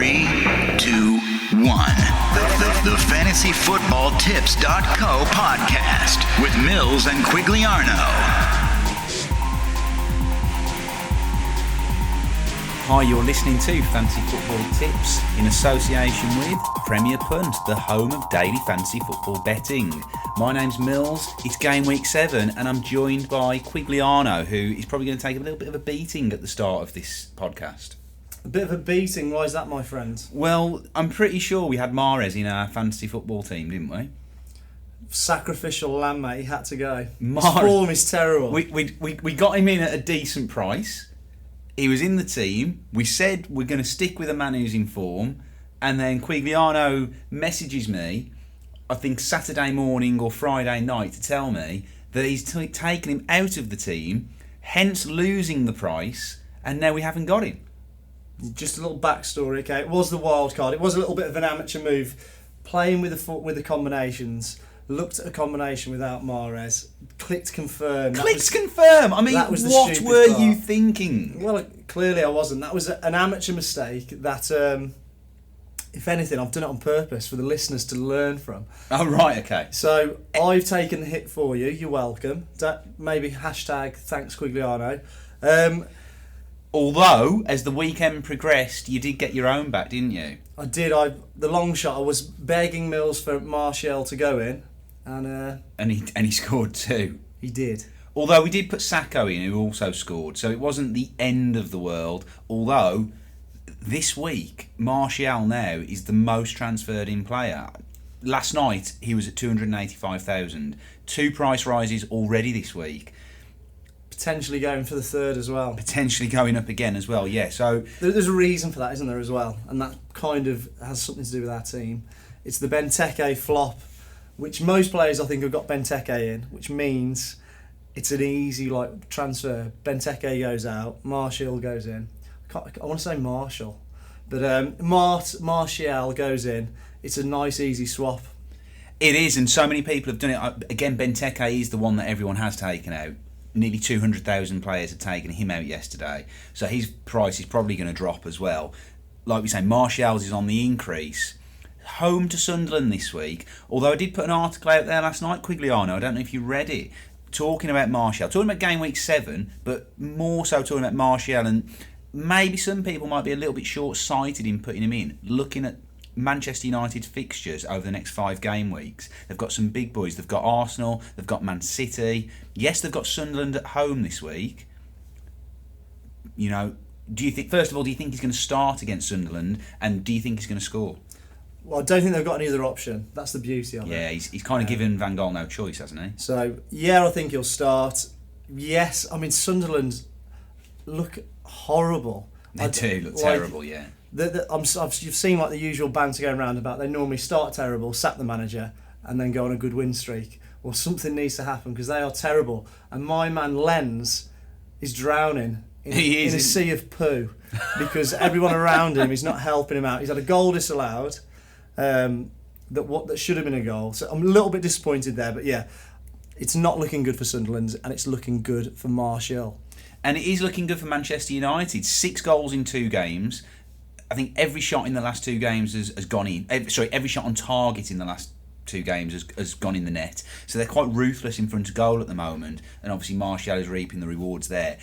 3, 2, 1. The FantasyFootballTips.co podcast with Mills and Quigliano. Hi, you're listening to Fantasy Football Tips in association with Premier Punt, the home of daily fantasy football betting. My name's Mills, it's game week 7 and I'm joined by Quigliano, who is probably going to take a little bit of a beating at the start of this podcast. A bit of a beating? Why is that, my friend? Well, I'm pretty sure we had Mahrez in our fantasy football team, didn't we? Sacrificial lamb, mate. He had to go. Mahrez, his form is terrible. We got him in at a decent price. He was in the team. We said we're going to stick with a man who's in form. And then Quigliano messages me, I think Saturday morning or Friday night, to tell me that he's taken him out of the team, hence losing the price, and now we haven't got him. Just a little backstory, okay? It was the wild card. It was a little bit of an amateur move. Playing with the combinations. Looked at a combination without Mahrez. Clicked confirm. Confirm. I mean, what were you thinking? Well, clearly I wasn't. That was an amateur mistake that, if anything, I've done it on purpose for the listeners to learn from. Oh, right, okay. So I've taken the hit for you. You're welcome. Maybe hashtag thanks Quigliano. Although, as the weekend progressed, you did get your own back, didn't you? I did. The long shot. I was begging Mills for Martial to go in, and he scored too. He did. Although we did put Sacco in, who also scored, so it wasn't the end of the world. Although this week, Martial now is the most transferred in player. Last night he was at 285,000. 2 price rises already this week. Potentially going for the third as well. Potentially going up again as well, yeah. So there's a reason for that, isn't there, as well? And that kind of has something to do with our team. It's the Benteke flop, which most players I think have got Benteke in, which means it's an easy transfer. Benteke goes out, Martial goes in. I want to say Marshall, but Martial goes in. It's a nice easy swap. It is, and so many people have done it. Again, Benteke is the one that everyone has taken out. Nearly 200,000 players have taken him out yesterday, so his price is probably going to drop as well. Like we say, Martial's is on the increase. Home to Sunderland this week, although I did put an article out there last night, Quigliano, I don't know if you read it, talking about Martial, talking about game week 7, but more so talking about Martial, and maybe some people might be a little bit short-sighted in putting him in, looking at Manchester United's fixtures over the next 5 game weeks. They've got some big boys. They've got Arsenal, they've got Man City. Yes, they've got Sunderland at home this week. You know, first of all, do you think he's going to start against Sunderland, and do you think he's going to score? Well, I don't think they've got any other option. That's the beauty of it. Yeah, he's kind of given Van Gaal no choice, hasn't he? So, yeah, I think he'll start. Yes, I mean, Sunderland look horrible. They do look terrible, yeah. You've seen the usual banter going around about they normally start terrible, sack the manager, and then go on a good win streak. Well, something needs to happen because they are terrible. And my man Lenz is drowning in a sea of poo because everyone around him is not helping him out. He's had a goal disallowed that should have been a goal. So I'm a little bit disappointed there, but yeah, it's not looking good for Sunderland and it's looking good for Martial. And it is looking good for Manchester United. 6 goals in 2 games. I think every shot in the last 2 games has gone in. Every shot on target in the last 2 games has gone in the net. So they're quite ruthless in front of goal at the moment. And obviously Martial is reaping the rewards there.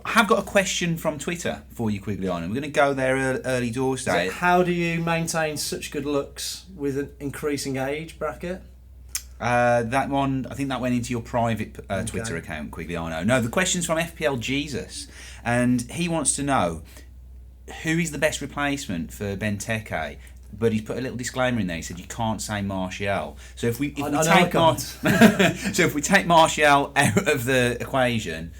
I have got a question from Twitter for you, Quigliano. We're going to go there early doors today. So how do you maintain such good looks with an increasing age bracket? That one, I think that went into your private Twitter account, Quigliano. No, the question's from FPL Jesus. And he wants to know, who is the best replacement for Benteke? But he's put a little disclaimer in there. He said you can't say Martial. So if we take Martial out of the equation,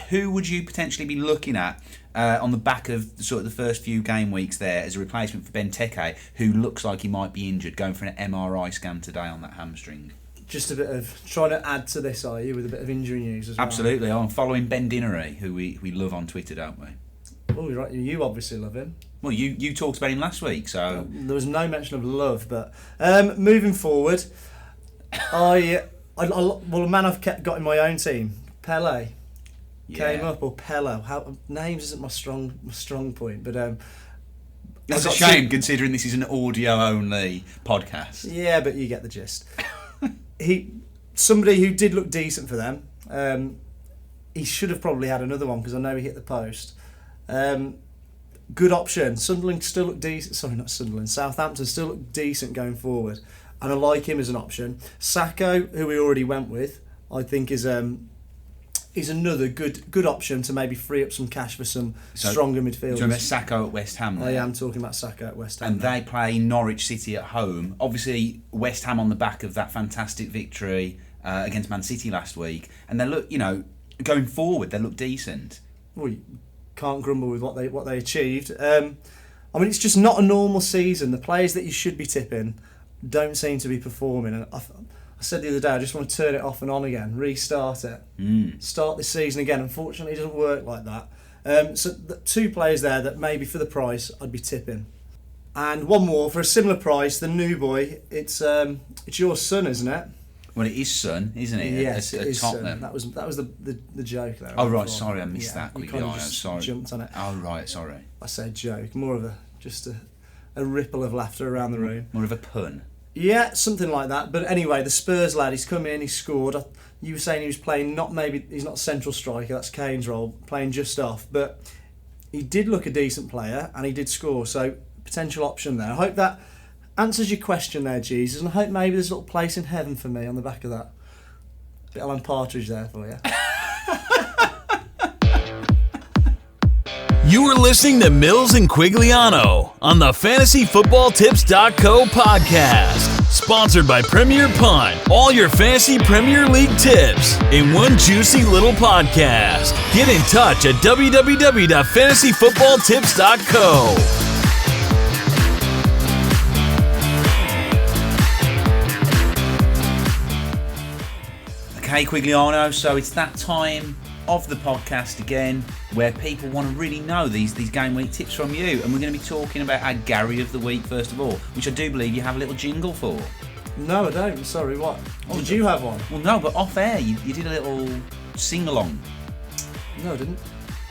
who would you potentially be looking at on the back of sort of the first few game weeks there as a replacement for Benteke, who looks like he might be injured, going for an MRI scan today on that hamstring? Just a bit of trying to add to this, are you, with a bit of injury news as well? Absolutely. I'm following Ben Dinnery, who we love on Twitter, don't we? Oh, you're right. You obviously love him. Well, you talked about him last week, so there was no mention of love. But moving forward, a man I've got in my own team, Pele, came up, or Pello. Names isn't my strong point, but That's a shame, considering this is an audio-only podcast. Yeah, but you get the gist. Somebody who did look decent for them. He should have probably had another one because I know he hit the post. Good option. Sunderland still look decent. Sorry, not Sunderland. Southampton still look decent going forward, and I like him as an option. Sacco, who we already went with, I think is another good option to maybe free up some cash for some stronger midfielders. Do you remember Sacco at West Ham? I am talking about Sacco at West Ham. And they play Norwich City at home. Obviously, West Ham on the back of that fantastic victory against Man City last week, and they look, going forward, they look decent. Well, you can't grumble with what they achieved. It's just not a normal season. The players that you should be tipping don't seem to be performing. And I said the other day, I just want to turn it off and on again, restart it, start this season again. Unfortunately, it doesn't work like that. So the two players there that maybe for the price I'd be tipping, and one more for a similar price. The new boy, it's your son, isn't it? Well, it is Son, isn't it? Yes, at Tottenham. That was the joke there. Oh right, sorry, I missed that. You kind of just sorry. Jumped on it. Oh right, sorry. I said joke, more of a ripple of laughter around the room. More of a pun. Yeah, something like that. But anyway, the Spurs lad, he's come in, he scored. You were saying he was playing he's not central striker, that's Kane's role, playing just off. But he did look a decent player and he did score, so potential option there. I hope that answers your question there, Jesus, and I hope maybe there's a little place in heaven for me on the back of that. Bit Alan Partridge there for you. You are listening to Mills and Quigliano on the FantasyFootballTips.co podcast. Sponsored by Premier Punt. All your fantasy Premier League tips in one juicy little podcast. Get in touch at www.fantasyfootballtips.co. Okay, Quigliano, so it's that time of the podcast again where people want to really know these game week tips from you, and we're going to be talking about our Gary of the week first of all, which I do believe you have a little jingle for. No, I don't. Sorry, what? Did you have one? Well, no, but off air you did a little sing-along. No, I didn't.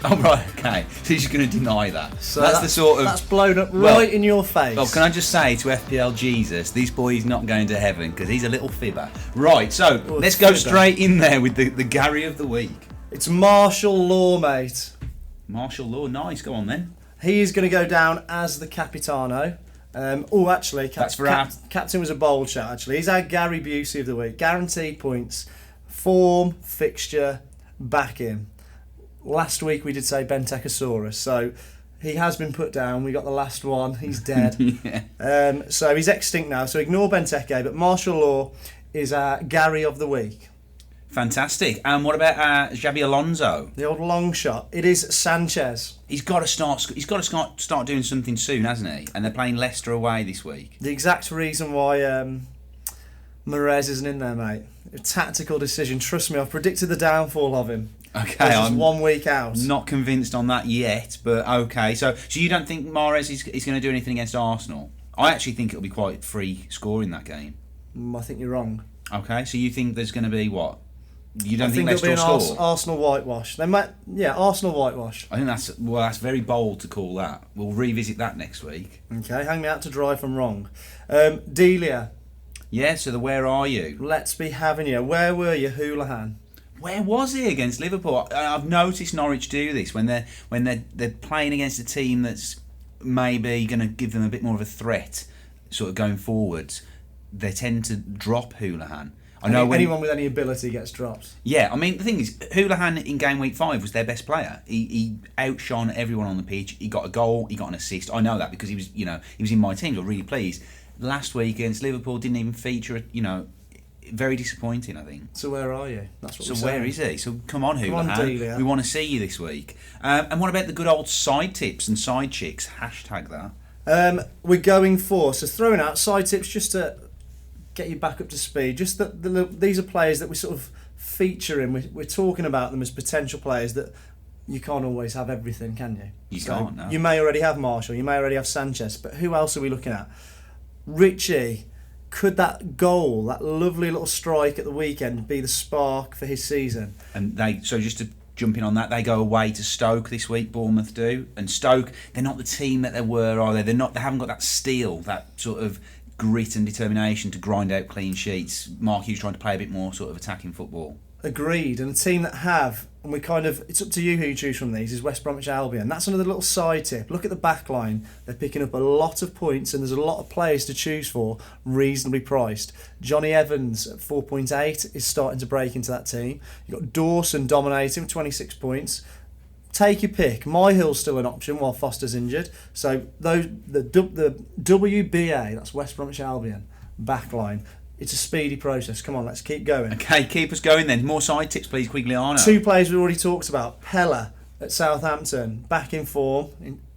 Oh, right, okay. So you're just going to deny that. So that's the sort of... That's blown up right in your face. Well, can I just say to FPL Jesus, this boy is not going to heaven because he's a little fibber. Right, so let's go straight in there with the Gary of the week. It's Martial Law, mate. Martial Law, nice. Go on then. He is going to go down as the Capitano. Actually, Captain was a bold shout, actually. He's our Gary Busey of the week. Guaranteed points, form, fixture, back him. Last week we did say Bentechosaurus, so he has been put down. We got the last one. He's dead. Yeah. So he's extinct now, so ignore Benteke, but Martial Law is our Gary of the week. Fantastic. And what about Xabi Alonso? The old long shot. It is Sanchez. He's got to start doing something soon, hasn't he? And they're playing Leicester away this week. The exact reason why Mahrez isn't in there, mate. A tactical decision. Trust me, I've predicted the downfall of him. Okay, I'm 1 week out. Not convinced on that yet, but okay. So you don't think Mahrez is going to do anything against Arsenal? I actually think it'll be quite free scoring that game. I think you're wrong. Okay, so you think there's going to be what? You don't think Leicester will score? Arsenal whitewash. They might, Arsenal whitewash. I think that's very bold to call that. We'll revisit that next week. Okay, hang me out to dry if I'm wrong. Delia. Yeah, so where are you? Let's be having you. Where were you, Houlihan? Where was he against Liverpool? I've noticed Norwich do this when they're playing against a team that's maybe going to give them a bit more of a threat, sort of going forwards. They tend to drop Houlihan. I know anyone with any ability gets dropped. Yeah, I mean the thing is, Houlihan in game week 5 was their best player. He outshone everyone on the pitch. He got a goal. He got an assist. I know that because he was in my team. So I'm really pleased. Last week against Liverpool, didn't even feature. Very disappointing, I think. So where are you? That's what. So where is he? So come on, Houlihan. Come on, Delia. We want to see you this week. And what about the good old side tips and side chicks? Hashtag that. We're going for throwing out side tips just to get you back up to speed. Just that these are players that we sort of feature in. We're talking about them as potential players that you can't always have everything, can you? You can't. No. You may already have Martial. You may already have Sanchez. But who else are we looking at? Richie. Could that goal, that lovely little strike at the weekend, be the spark for his season? And just to jumping on that. They go away to Stoke this week, Bournemouth do. And Stoke, they're not the team that they were, are they? They haven't got that steel, that sort of grit and determination to grind out clean sheets. Mark Hughes trying to play a bit more sort of attacking football. Agreed. And a team that have, and it's up to you who you choose from these, is West Bromwich Albion. That's another little side tip. Look at the back line. They're picking up a lot of points and there's a lot of players to choose for, reasonably priced. Johnny Evans at 4.8 is starting to break into that team. You've got Dawson dominating with 26 points. Take your pick. My Hill's still an option while Foster's injured. So the WBA, that's West Bromwich Albion, back line. It's a speedy process. Come on, let's keep going. Okay, keep us going then. More side tips, please, Quigliano. 2 players we already talked about. Pella at Southampton, back in form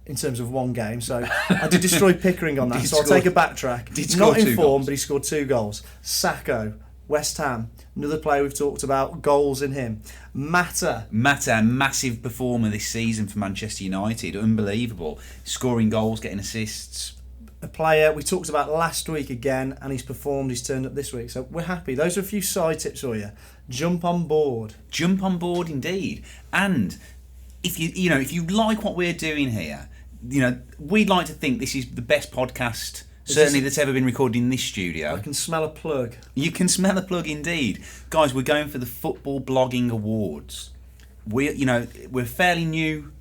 in terms of one game. So I did destroy Pickering on that, so I'll take a backtrack. Not in form, but he scored 2 goals. Sacco, West Ham, another player we've talked about, goals in him. Mata, massive performer this season for Manchester United. Unbelievable. Scoring goals, getting assists. A player we talked about last week again, and he's performed, he's turned up this week, so we're happy. Those are a few side tips for you. Jump on board indeed. And if you like what we're doing here, we'd like to think this is the best podcast certainly that's ever been recorded in this studio. I can smell a plug. You can smell a plug indeed. Guys, we're going for the Football Blogging Awards. We're fairly new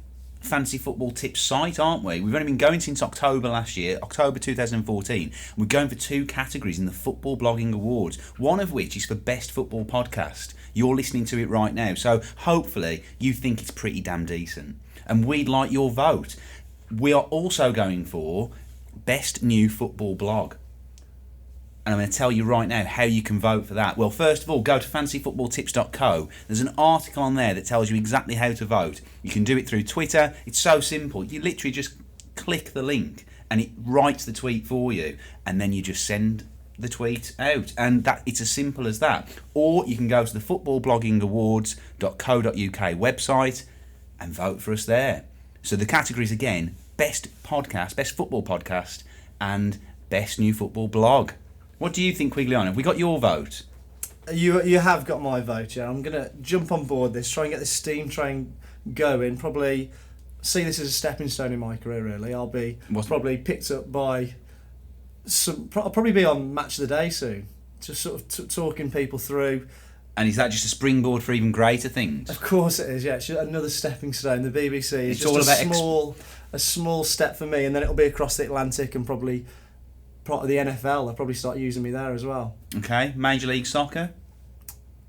fantasy football tips site, aren't we? We've only been going since October last year, October 2014. We're going for 2 categories in the Football Blogging Awards, one of which is for Best Football Podcast. You're listening to it right now, so hopefully you think it's pretty damn decent. And we'd like your vote. We are also going for Best New Football Blog. And I'm going to tell you right now how you can vote for that. Well, first of all, go to fantasyfootballtips.co. There's an article on there that tells you exactly how to vote. You can do it through Twitter. It's so simple. You literally just click the link and it writes the tweet for you. And then you just send the tweet out. And it's as simple as that. Or you can go to the footballbloggingawards.co.uk website and vote for us there. So the categories again, Best Podcast, Best Football Podcast and Best New Football Blog. What do you think, Quigliano? Have we got your vote? You have got my vote, yeah. I'm going to jump on board this, try and get this steam train going. Probably see this as a stepping stone in my career, really. I'll be probably picked up by I'll probably be on Match of the Day soon, just sort of talking people through. And is that just a springboard for even greater things? Of course it is, yeah. It's another stepping stone. The BBC is it's just all about a small step for me, and then it'll be across the Atlantic and probably part of the NFL. They'll probably start using me there as well. Okay, Major League Soccer?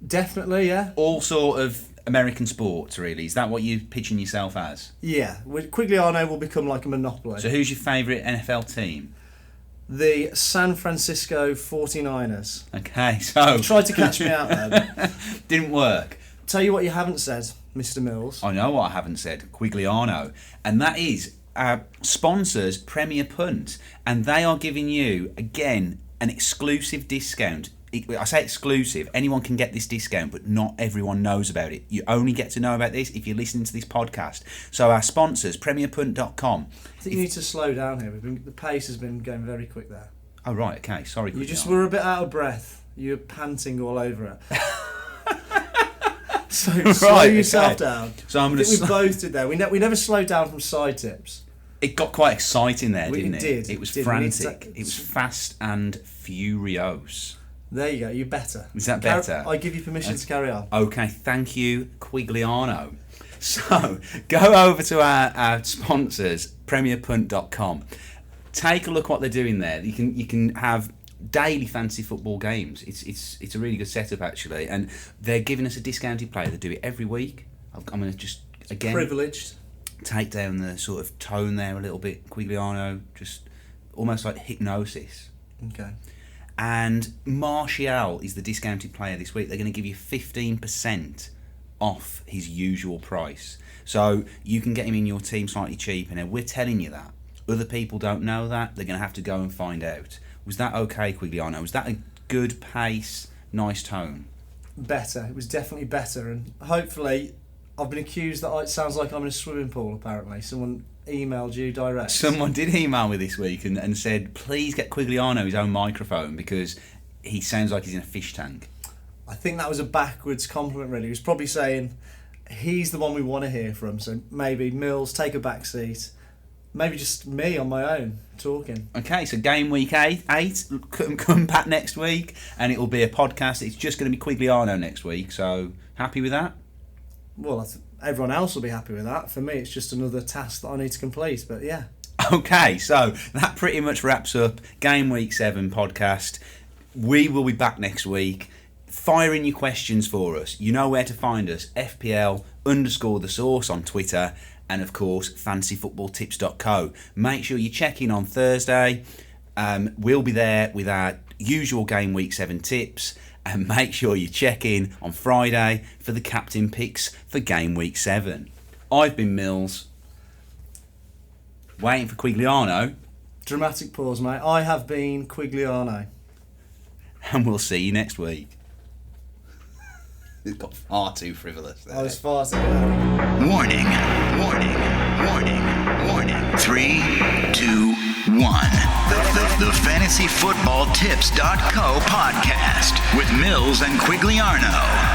Definitely, yeah. All sort of American sports, really. Is that what you're pitching yourself as? Yeah. Quigliano will become like a monopoly. So who's your favourite NFL team? The San Francisco 49ers. Okay, so... You tried to catch me out there. Didn't work. Tell you what you haven't said, Mr. Mills. I know what I haven't said, Quigliano. And that is our sponsors, Premier Punt. And they are giving you, again, an exclusive discount. I say exclusive, anyone can get this discount, but not everyone knows about it. You only get to know about this if you're listening to this podcast. So our sponsors, premierpunt.com. I think you need to slow down here. The pace has been going very quick there. Oh, right, okay, sorry. You just were a bit out of breath. You're panting all over it. So slow yourself down. So I'm we both did there. We never slowed down from side tips. It got quite exciting there, didn't it? It did. It was frantic. It was fast and furious. There you go, you're better. Is that better? I give you permission to carry on. Okay, thank you, Quigliano. So, go over to our sponsors, premierpunt.com. Take a look what they're doing there. You can have daily fantasy football games. It's a really good setup, actually. And they're giving us a discounted player. They do it every week. I'm going to just, again... Privileged. Take down the sort of tone there a little bit, Quigliano. Just almost like hypnosis. Okay. And Martial is the discounted player this week. They're going to give you 15% off his usual price. So you can get him in your team slightly cheaper. Now, we're telling you that. Other people don't know that. They're going to have to go and find out. Was that okay, Quigliano? Was that a good pace, nice tone? Better. It was definitely better. And hopefully, I've been accused that it sounds like I'm in a swimming pool, apparently. Someone emailed you direct. Someone did email me this week and said, please get Quigliano his own microphone because he sounds like he's in a fish tank. I think that was a backwards compliment, really. He was probably saying, he's the one we want to hear from. So maybe Mills, take a back seat. Maybe just me on my own talking. Okay, so game week 8, come back next week, and it will be a podcast. It's just going to be Quigliano next week, so happy with that? Well, everyone else will be happy with that. For me, it's just another task that I need to complete, but yeah. Okay, so that pretty much wraps up Game Week 7 podcast. We will be back next week. Fire in your questions for us. You know where to find us. FPL_the source on Twitter. And of course, fantasyfootballtips.co. Make sure you check in on Thursday. We'll be there with our usual Game Week 7 tips. And make sure you check in on Friday for the captain picks for Game Week 7. I've been Mills. Waiting for Quigliano. Dramatic pause, mate. I have been Quigliano. And we'll see you next week. It got far too frivolous there. I was far too Warning, warning, warning, warning. 3, 2, 1. The FantasyFootballTips.co podcast with Mills and Quigliano.